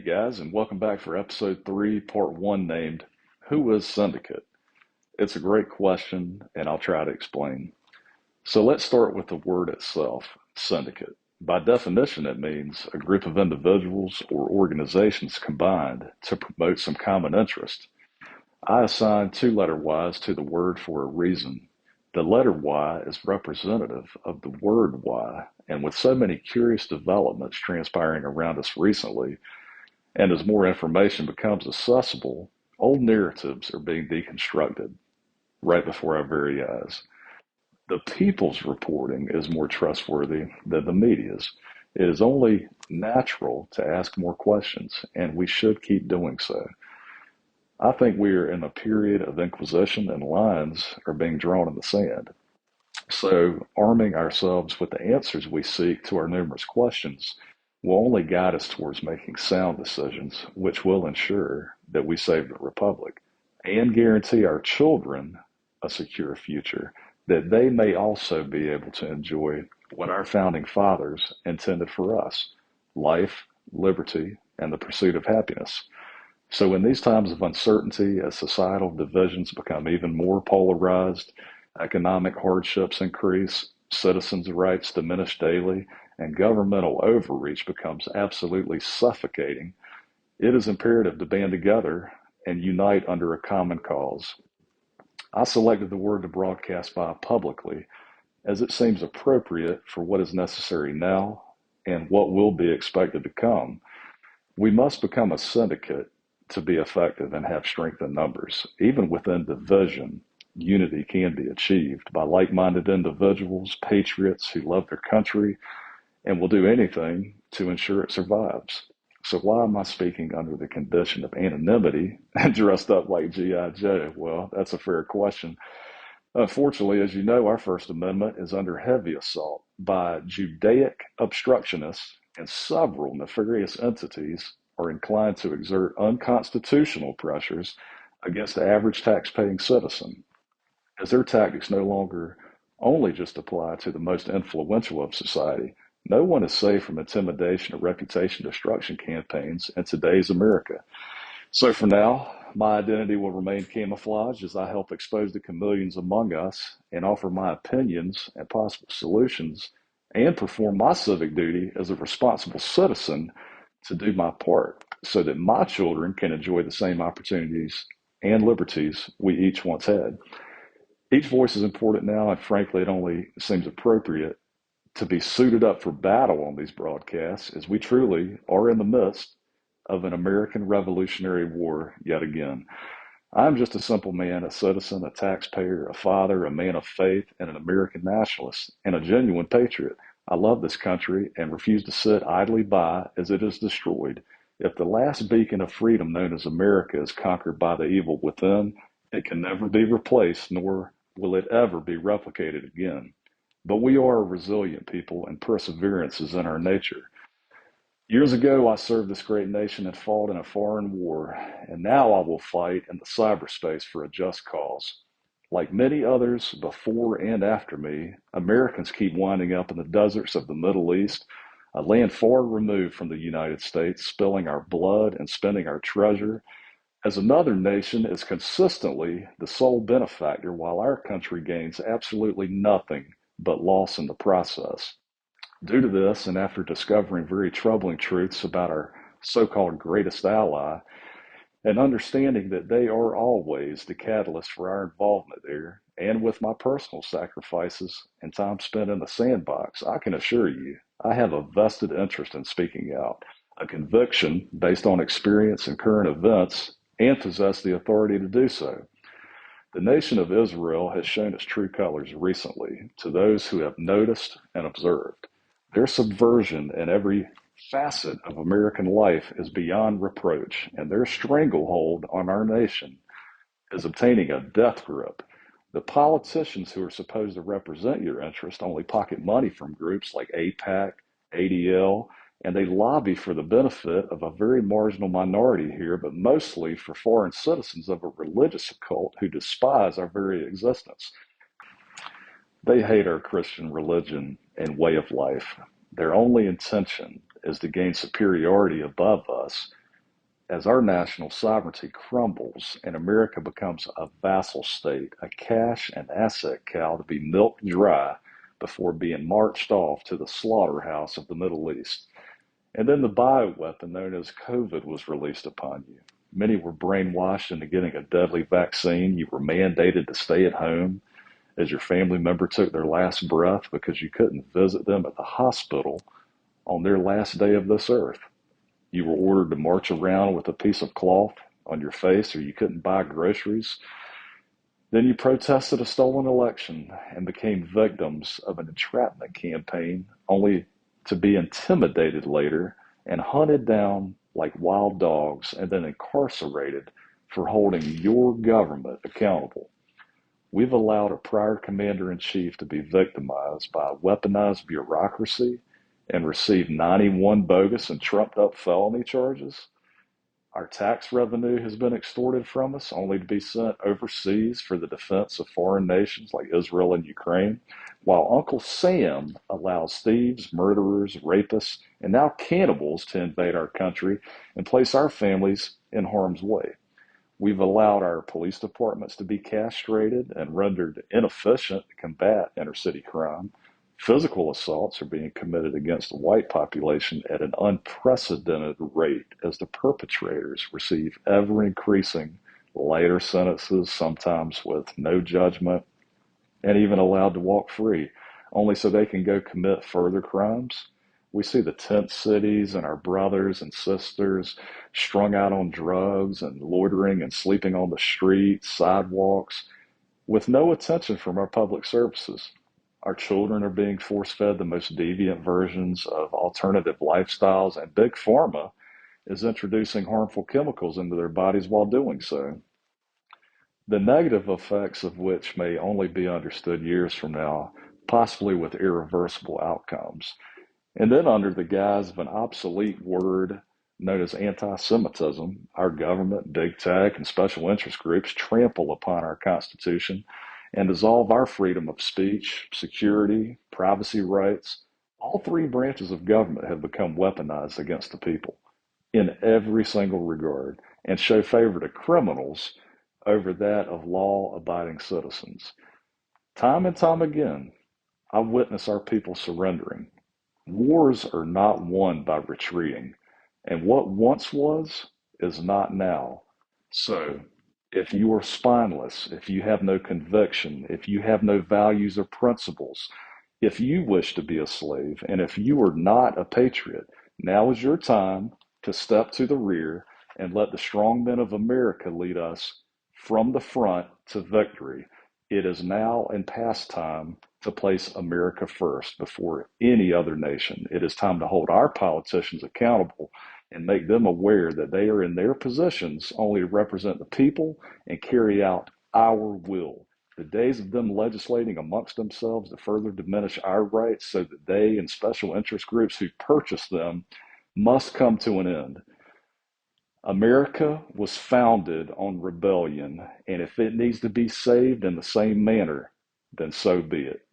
guys, and welcome back for episode 3, part 1, named Who is Syndicate? It's a great question, and I'll try to explain. So let's start with the word itself, syndicate. By definition, it means a group of individuals or organizations combined to promote some common interest. I assign two letter Y's to the word for a reason. The letter Y is representative of the word why, and with so many curious developments transpiring around us recently, and as more information becomes accessible, old narratives are being deconstructed right before our very eyes. The people's reporting is more trustworthy than the media's. It is only natural to ask more questions, and we should keep doing so. I think we are in a period of inquisition and lines are being drawn in the sand. So, arming ourselves with the answers we seek to our numerous questions will only guide us towards making sound decisions, which will ensure that we save the Republic and guarantee our children a secure future, that they may also be able to enjoy what our founding fathers intended for us: life, liberty, and the pursuit of happiness. So, in these times of uncertainty, as societal divisions become even more polarized, economic hardships increase, citizens' rights diminish daily, and governmental overreach becomes absolutely suffocating, it is imperative to band together and unite under a common cause. I selected the word to broadcast by publicly as it seems appropriate for what is necessary now and what will be expected to come. We must become a syndicate to be effective and have strength in numbers. Even within division, unity can be achieved by like-minded individuals, patriots who love their country and will do anything to ensure it survives. So why am I speaking under the condition of anonymity and dressed up like G.I. Joe? Well, that's a fair question. Unfortunately, as you know, our First Amendment is under heavy assault by Judaic obstructionists, and several nefarious entities are inclined to exert unconstitutional pressures against the average tax-paying citizen, as their tactics no longer only just apply to the most influential of society. No one is safe from intimidation or reputation destruction campaigns in today's America. So for now, my identity will remain camouflaged as I help expose the chameleons among us and offer my opinions and possible solutions and perform my civic duty as a responsible citizen to do my part so that my children can enjoy the same opportunities and liberties we each once had. Each voice is important now, and frankly, it only seems appropriate to be suited up for battle on these broadcasts as we truly are in the midst of an American Revolutionary War yet again. I'm just a simple man, a citizen, a taxpayer, a father, a man of faith, and an American nationalist, and a genuine patriot. I love this country and refuse to sit idly by as it is destroyed. If the last beacon of freedom known as America is conquered by the evil within, it can never be replaced, nor will it ever be replicated again. But we are a resilient people, and perseverance is in our nature. Years ago, I served this great nation and fought in a foreign war, and now I will fight in the cyberspace for a just cause. Like many others before and after me, Americans keep winding up in the deserts of the Middle East, a land far removed from the United States, spilling our blood and spending our treasure, as another nation is consistently the sole benefactor while our country gains absolutely nothing but loss in the process. Due to this, and after discovering very troubling truths about our so-called greatest ally, and understanding that they are always the catalyst for our involvement there, and with my personal sacrifices and time spent in the sandbox, I can assure you I have a vested interest in speaking out, a conviction based on experience and current events, and possess the authority to do so. The nation of Israel has shown its true colors recently to those who have noticed and observed. Their subversion in every facet of American life is beyond reproach, and their stranglehold on our nation is obtaining a death grip. The politicians who are supposed to represent your interest only pocket money from groups like APAC, ADL, and they lobby for the benefit of a very marginal minority here, but mostly for foreign citizens of a religious cult who despise our very existence. They hate our Christian religion and way of life. Their only intention is to gain superiority above us as our national sovereignty crumbles and America becomes a vassal state, a cash and asset cow to be milked dry before being marched off to the slaughterhouse of the Middle East. And then the bioweapon known as COVID was released upon you. Many were brainwashed into getting a deadly vaccine. You were mandated to stay at home as your family member took their last breath because you couldn't visit them at the hospital on their last day of this earth. You were ordered to march around with a piece of cloth on your face or you couldn't buy groceries. Then you protested a stolen election and became victims of an entrapment campaign, only to be intimidated later and hunted down like wild dogs and then incarcerated for holding your government accountable. We've allowed a prior commander in chief to be victimized by a weaponized bureaucracy and receive 91 bogus and trumped up felony charges. Our tax revenue has been extorted from us, only to be sent overseas for the defense of foreign nations like Israel and Ukraine, while Uncle Sam allows thieves, murderers, rapists, and now cannibals to invade our country and place our families in harm's way. We've allowed our police departments to be castrated and rendered inefficient to combat inner city crime. Physical assaults are being committed against the white population at an unprecedented rate as the perpetrators receive ever increasing lighter sentences, sometimes with no judgment, and even allowed to walk free, only so they can go commit further crimes. We see the tent cities and our brothers and sisters strung out on drugs and loitering and sleeping on the streets, sidewalks, with no attention from our public services. Our children are being force fed the most deviant versions of alternative lifestyles, and Big Pharma is introducing harmful chemicals into their bodies while doing so. The negative effects of which may only be understood years from now, possibly with irreversible outcomes. And then, under the guise of an obsolete word known as anti Semitism, our government, big tech, and special interest groups trample upon our Constitution and dissolve our freedom of speech, security, privacy rights. All three branches of government have become weaponized against the people in every single regard and show favor to criminals over that of law abiding citizens. Time and time again, I witness our people surrendering. Wars are not won by retreating, and what once was is not now. So, if you are spineless, if you have no conviction, if you have no values or principles, if you wish to be a slave, and if you are not a patriot, now is your time to step to the rear and let the strong men of America lead us from the front to victory. It is now and past time to place America first before any other nation. It is time to hold our politicians accountable and make them aware that they are in their positions only to represent the people and carry out our will. The days of them legislating amongst themselves to further diminish our rights so that they and special interest groups who purchase them must come to an end. America was founded on rebellion, and if it needs to be saved in the same manner, then so be it.